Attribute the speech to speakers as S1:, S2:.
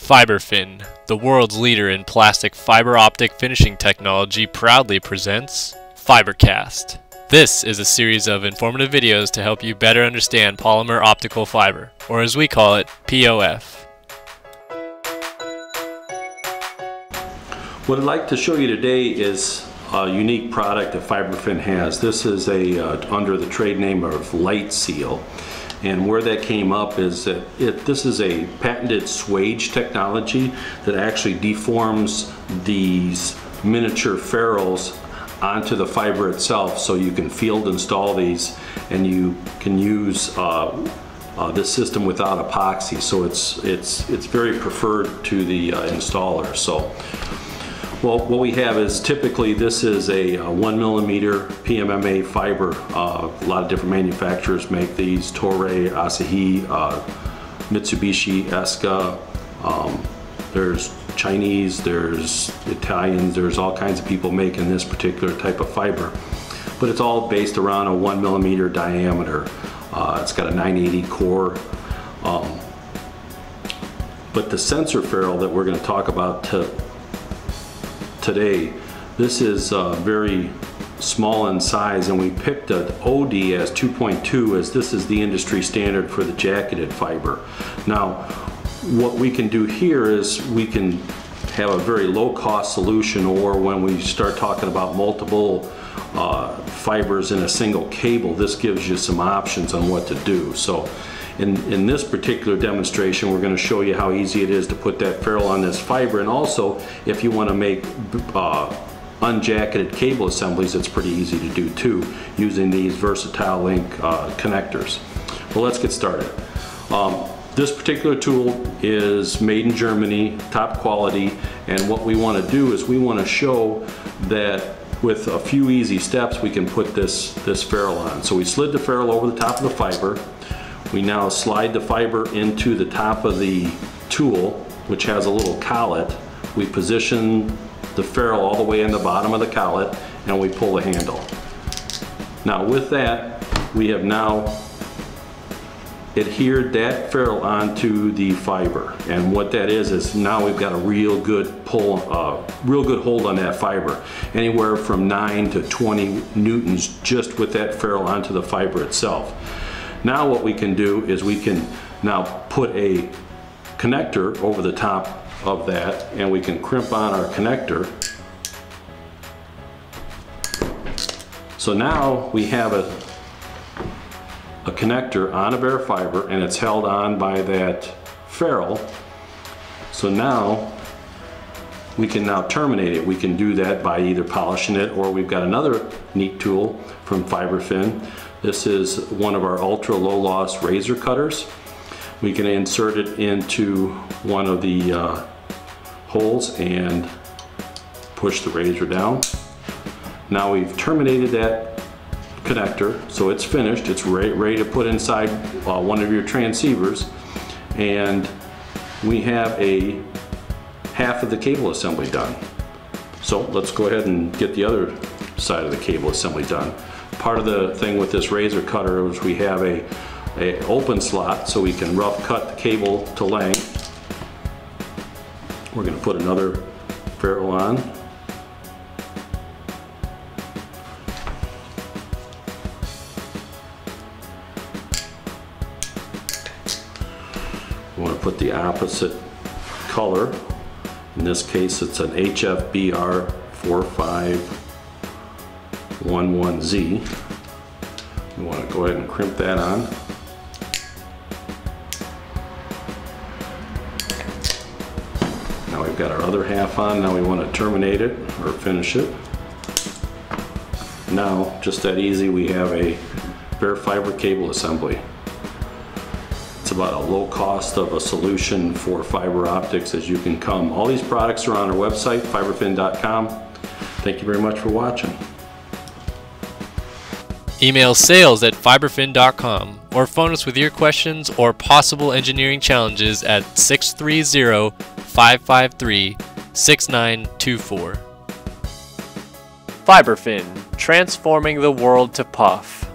S1: FiberFin, the world's leader in plastic fiber optic finishing technology, proudly presents FiberCast. This is a series of informative videos to help you better understand polymer optical fiber, or as we call it, POF.
S2: What I'd like to show you today is a unique product that FiberFin has. This is under the trade name of Light Seal. And where that came up is that this is a patented Swage technology that actually deforms these miniature ferrules onto the fiber itself, so you can field install these and you can use this system without epoxy. So it's very preferred to the installer. So well, what we have is typically this is a 1mm PMMA fiber. A lot of different manufacturers make these: Toray, Asahi, Mitsubishi, Esca. There's Chinese, there's Italians, there's all kinds of people making this particular type of fiber. But it's all based around a 1mm diameter. It's got a 980 core. But the sensor ferrule that we're going to talk about today, this is very small in size, and we picked an OD as 2.2 as this is the industry standard for the jacketed fiber. Now, what we can do here is we can have a very low-cost solution, or when we start talking about multiple fibers in a single cable, this gives you some options on what to do. So in this particular demonstration, we're going to show you how easy it is to put that ferrule on this fiber, and also if you want to make unjacketed cable assemblies, it's pretty easy to do too, using these versatile link connectors. Well, let's get started. This particular tool is made in Germany, top quality, and what we want to do is we want to show that with a few easy steps we can put this ferrule on. So we slid the ferrule over the top of the fiber. We now slide the fiber into the top of the tool, which has a little collet. We position the ferrule all the way in the bottom of the collet, and we pull the handle. Now with that, we have now adhered that ferrule onto the fiber, and what that is now we've got a real good pull, real good hold on that fiber, anywhere from 9 to 20 newtons just with that ferrule onto the fiber itself. Now what we can do is we can now put a connector over the top of that, and we can crimp on our connector. So now we have a connector on a bare fiber, and it's held on by that ferrule. So now we can now terminate it. We can do that by either polishing it, or we've got another neat tool from FiberFin. This is one of our ultra low loss razor cutters. We can insert it into one of the holes and push the razor down. Now we've terminated that connector, so it's finished. It's ready to put inside one of your transceivers, and we have a half of the cable assembly done. So let's go ahead and get the other side of the cable assembly done. Part of the thing with this razor cutter is we have a open slot, so we can rough cut the cable to length. We're going to put another ferrule on. We want to put the opposite color. In this case, it's an HFBR 4511Z. We want to go ahead and crimp that on. Now we've got our other half on. Now we want to terminate it or finish it. Now, just that easy, we have a bare fiber cable assembly. It's about a low cost of a solution for fiber optics as you can come. All these products are on our website, FiberFin.com. Thank you very much for watching.
S1: Email sales@fiberfin.com or phone us with your questions or possible engineering challenges at 630-553-6924. FiberFin, transforming the world to puff.